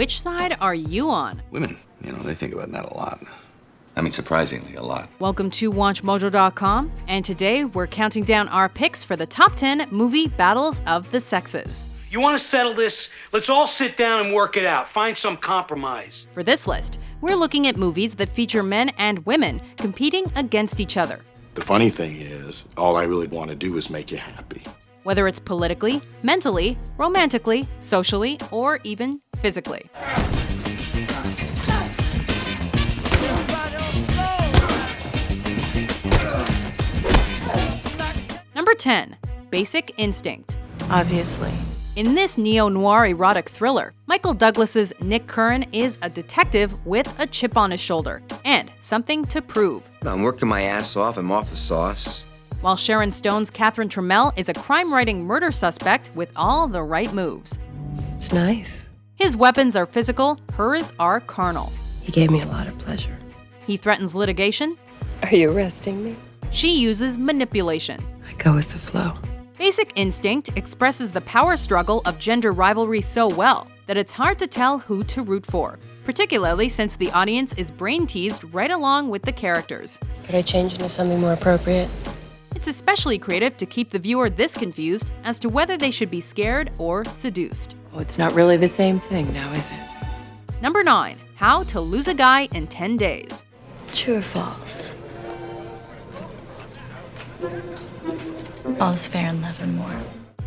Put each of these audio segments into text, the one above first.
which side are you on? Women, they think about that a lot. I mean, surprisingly, a lot. Welcome to WatchMojo.com, and today we're counting down our picks for the top 10 movie battles of the sexes. You want to settle this? Let's all sit down and work it out. Find some compromise. For this list, we're looking at movies that feature men and women competing against each other. The funny thing is, all I really want to do is make you happy. Whether it's politically, mentally, romantically, socially, or even physically. Number 10, Basic Instinct. Obviously. In this neo-noir erotic thriller, Michael Douglas's Nick Curran is a detective with a chip on his shoulder and something to prove. I'm working my ass off. I'm off the sauce. While Sharon Stone's Catherine Trammell is a crime-writing murder suspect with all the right moves. It's nice. His weapons are physical, hers are carnal. He gave me a lot of pleasure. He threatens litigation. Are you arresting me? She uses manipulation. I go with the flow. Basic Instinct expresses the power struggle of gender rivalry so well that it's hard to tell who to root for, particularly since the audience is brain-teased right along with the characters. Could I change into something more appropriate? It's especially creative to keep the viewer this confused as to whether they should be scared or seduced. Oh, it's not really the same thing now, is it? Number 9, How to Lose a Guy in 10 Days. True or false? All's fair in love and war.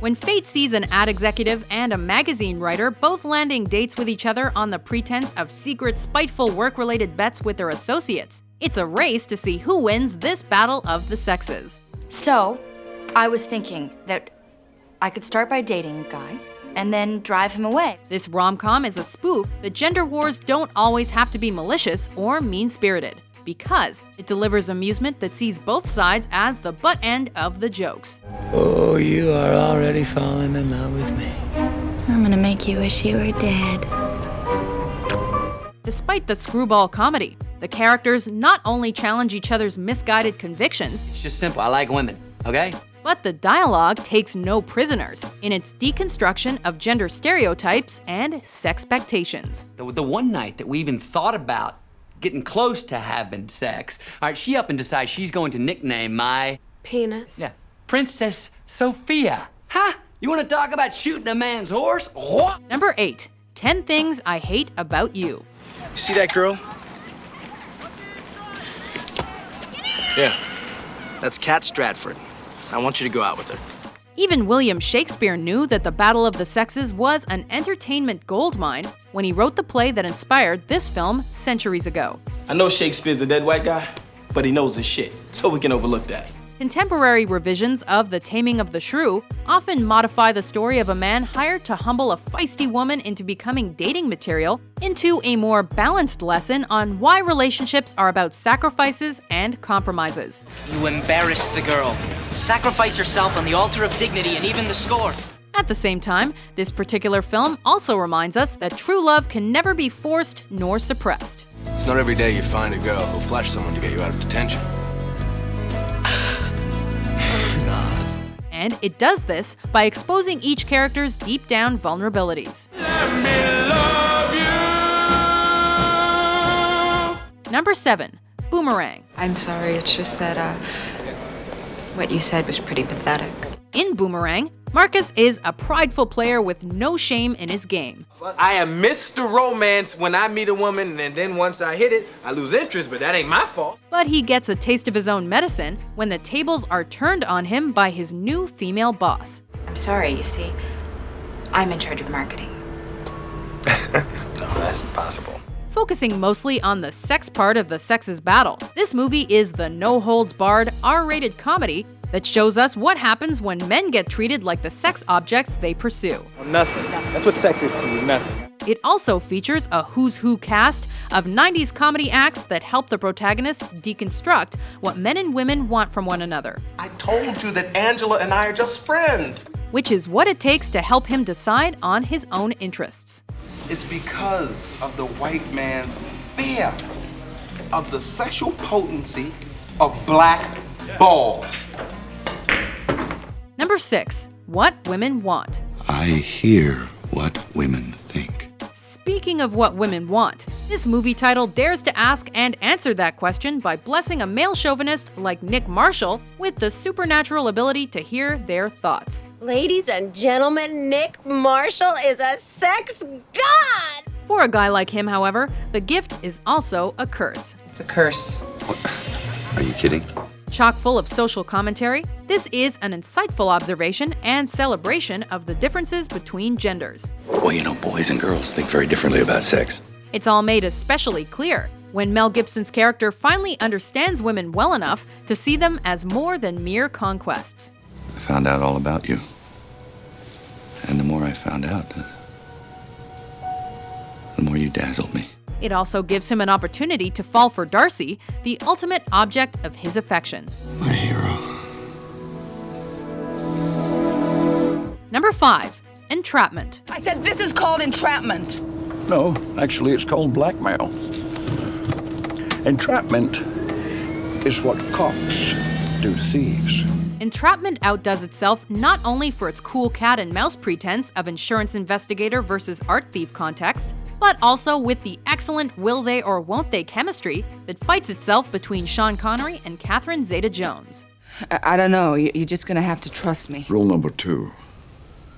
When fate sees an ad executive and a magazine writer both landing dates with each other on the pretense of secret, spiteful work-related bets with their associates, it's a race to see who wins this battle of the sexes. So, I was thinking that I could start by dating a guy and then drive him away. This rom-com is a spoof that gender wars don't always have to be malicious or mean-spirited, because it delivers amusement that sees both sides as the butt end of the jokes. Oh, you are already falling in love with me. I'm gonna make you wish you were dead. Despite the screwball comedy, the characters not only challenge each other's misguided convictions, It's just simple. I like women, okay? but the dialogue takes no prisoners in its deconstruction of gender stereotypes and sexpectations. The one night that we even thought about getting close to having sex, all right, she up and decides she's going to nickname my... Penis. Yeah, Princess Sophia. Huh? You want to talk about shooting a man's horse? What? Number 8, 10 Things I Hate About You. You see that girl? Yeah. That's Kat Stratford. I want you to go out with her. Even William Shakespeare knew that the Battle of the Sexes was an entertainment goldmine when he wrote the play that inspired this film centuries ago. I know Shakespeare's a dead white guy, but he knows his shit, so we can overlook that. Contemporary revisions of The Taming of the Shrew often modify the story of a man hired to humble a feisty woman into becoming dating material into a more balanced lesson on why relationships are about sacrifices and compromises. You embarrassed the girl. Sacrifice yourself on the altar of dignity and even the score. At the same time, this particular film also reminds us that true love can never be forced nor suppressed. It's not every day you find a girl who'll flash someone to get you out of detention. And it does this by exposing each character's deep down vulnerabilities. Let me love you. Number 7, Boomerang. I'm sorry, it's just that, what you said was pretty pathetic. In Boomerang, Marcus is a prideful player with no shame in his game. I am Mr. Romance when I meet a woman, and then once I hit it, I lose interest, but that ain't my fault. But he gets a taste of his own medicine when the tables are turned on him by his new female boss. I'm sorry, you see, I'm in charge of marketing. No, that's impossible. Focusing mostly on the sex part of the sexes battle, this movie is the no-holds-barred, R-rated comedy that shows us what happens when men get treated like the sex objects they pursue. Nothing. That's what sex is to you, nothing. It also features a who's who cast of 90s comedy acts that help the protagonist deconstruct what men and women want from one another. I told you that Angela and I are just friends. Which is what it takes to help him decide on his own interests. It's because of the white man's fear of the sexual potency of black balls. Number 6, What Women Want. I hear what women think. Speaking speaking of what women want, this movie title dares to ask and answer that question by blessing a male chauvinist like Nick Marshall with the supernatural ability to hear their thoughts. Ladies and gentlemen, Nick Marshall is a sex god! For a guy like him, however, the gift is also a curse. It's a curse. Are you kidding? Chock full of social commentary, this is an insightful observation and celebration of the differences between genders. Well, you know, boys and girls think very differently about sex. It's all made especially clear when Mel Gibson's character finally understands women well enough to see them as more than mere conquests. I found out all about you. And the more I found out, the more you dazzled me. It also gives him an opportunity to fall for Darcy, the ultimate object of his affection. My hero. Number 5. Entrapment. I said this is called entrapment. No, actually it's called blackmail. Entrapment is what cops do to thieves. Entrapment outdoes itself not only for its cool cat and mouse pretense of insurance investigator versus art thief context, but also with the excellent will they or won't they chemistry that fights itself between Sean Connery and Catherine Zeta-Jones. I don't know. You're just gonna have to trust me. Rule number 2,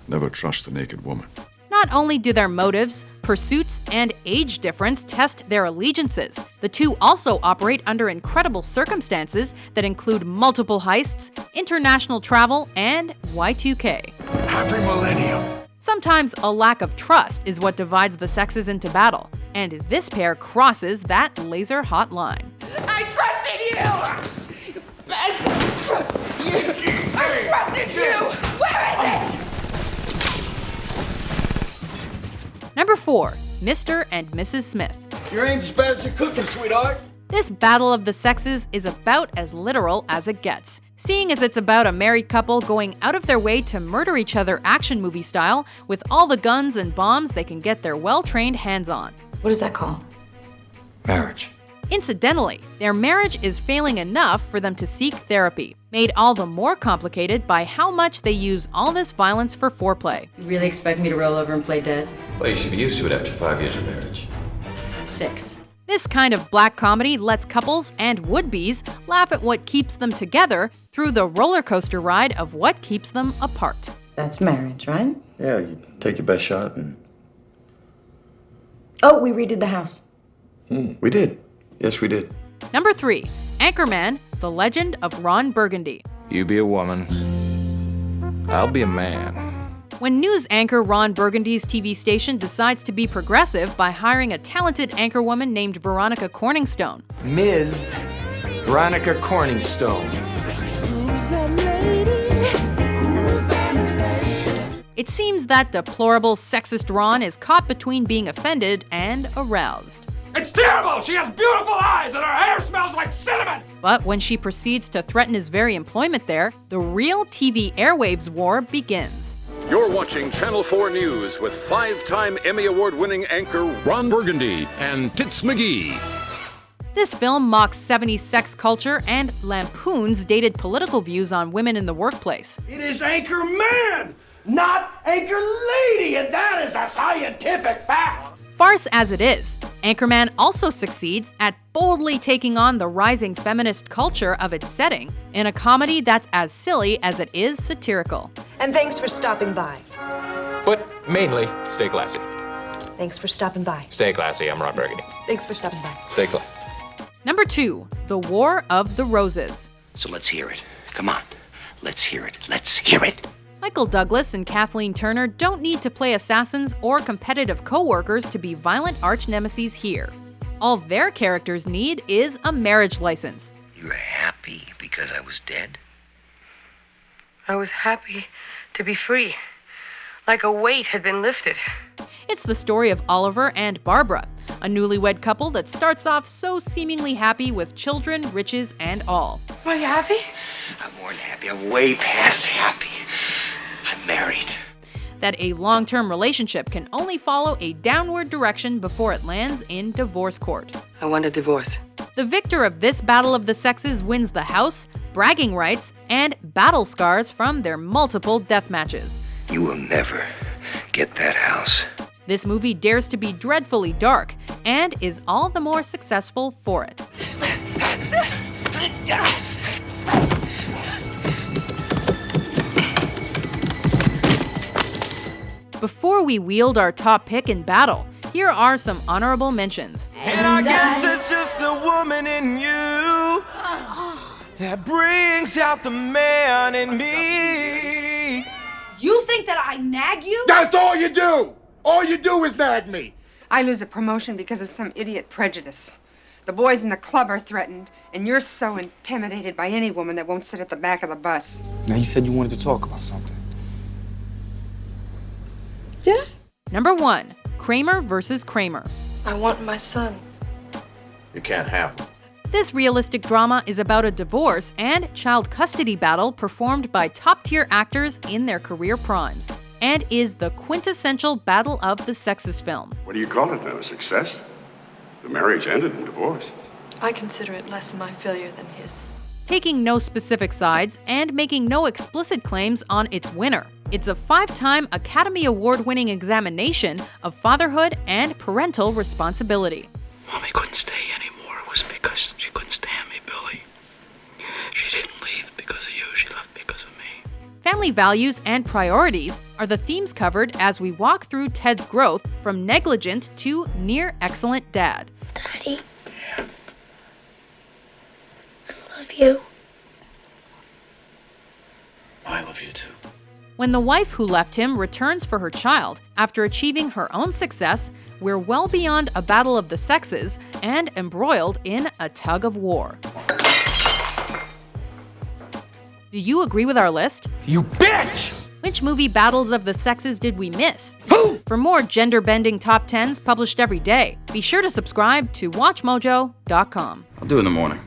never trust the naked woman. Not only do their motives, pursuits, and age difference test their allegiances, the two also operate under incredible circumstances that include multiple heists, international travel, and Y2K. Happy millennium. Sometimes a lack of trust is what divides the sexes into battle, and this pair crosses that laser-hot line. I trusted you! I trusted you! Where is it? Number 4. Mr. and Mrs. Smith. You ain't as bad as you're cooking, sweetheart. This battle of the sexes is about as literal as it gets, seeing as it's about a married couple going out of their way to murder each other action movie style with all the guns and bombs they can get their well-trained hands on. What is that called? Marriage. Incidentally, their marriage is failing enough for them to seek therapy, made all the more complicated by how much they use all this violence for foreplay. You really expect me to roll over and play dead? Well, you should be used to it after 5 years of marriage. 6. This kind of black comedy lets couples and would-bes laugh at what keeps them together through the roller coaster ride of what keeps them apart. That's marriage, right? Yeah, you take your best shot and... Oh, we redid the house. We did. Yes, we did. Number 3. Anchorman, The Legend of Ron Burgundy. You be a woman. I'll be a man. When news anchor Ron Burgundy's TV station decides to be progressive by hiring a talented anchorwoman named Veronica Corningstone. Ms. Veronica Corningstone. It seems that deplorable sexist Ron is caught between being offended and aroused. It's terrible! She has beautiful eyes and her hair smells like cinnamon! But when she proceeds to threaten his very employment there, the real TV airwaves war begins. You're watching Channel 4 News with 5-time Emmy Award-winning anchor Ron Burgundy and Tits McGee. This film mocks 70s sex culture and lampoons dated political views on women in the workplace. It is anchor man, not anchor lady, and that is a scientific fact. Farce as it is, Anchorman also succeeds at boldly taking on the rising feminist culture of its setting in a comedy that's as silly as it is satirical. And thanks for stopping by. But mainly, stay classy. Thanks for stopping by. Stay classy, I'm Ron Burgundy. Thanks for stopping by. Stay classy. Number 2, The War of the Roses. So let's hear it. Come on. Let's hear it. Let's hear it. Michael Douglas and Kathleen Turner don't need to play assassins or competitive co-workers to be violent arch-nemeses here. All their characters need is a marriage license. You were happy because I was dead? I was happy to be free, like a weight had been lifted. It's the story of Oliver and Barbara, a newlywed couple that starts off so seemingly happy with children, riches, and all. Are you happy? I'm more than happy. I'm way past happy. I'm married. That a long-term relationship can only follow a downward direction before it lands in divorce court. I want a divorce. The victor of this battle of the sexes wins the house, bragging rights, and battle scars from their multiple death matches. You will never get that house. This movie dares to be dreadfully dark and is all the more successful for it. Before we wield our top pick in battle, here are some honorable mentions. And I guess that's just the woman in you that brings out the man in me. You think that I nag you? That's all you do! All you do is nag me! I lose a promotion because of some idiot prejudice. The boys in the club are threatened, and you're so intimidated by any woman that won't sit at the back of the bus. Now, you said you wanted to talk about something. Yeah. Number 1, Kramer versus Kramer. I want my son. You can't have him. This realistic drama is about a divorce and child custody battle performed by top-tier actors in their career primes, and is the quintessential battle of the sexes film. What do you call it then? A success? The marriage ended in divorce. I consider it less my failure than his. Taking no specific sides and making no explicit claims on its winner. It's a 5-time Academy Award-winning examination of fatherhood and parental responsibility. Mommy couldn't stay anymore. It was because she couldn't stand me, Billy. She didn't leave because of you. She left because of me. Family values and priorities are the themes covered as we walk through Ted's growth from negligent to near excellent dad. Daddy. I love you. I love you too. When the wife who left him returns for her child after achieving her own success, we're well beyond a battle of the sexes and embroiled in a tug of war. Do you agree with our list? You bitch! Which movie battles of the sexes did we miss? For more gender-bending top 10s published every day, be sure to subscribe to WatchMojo.com. I'll do it in the morning.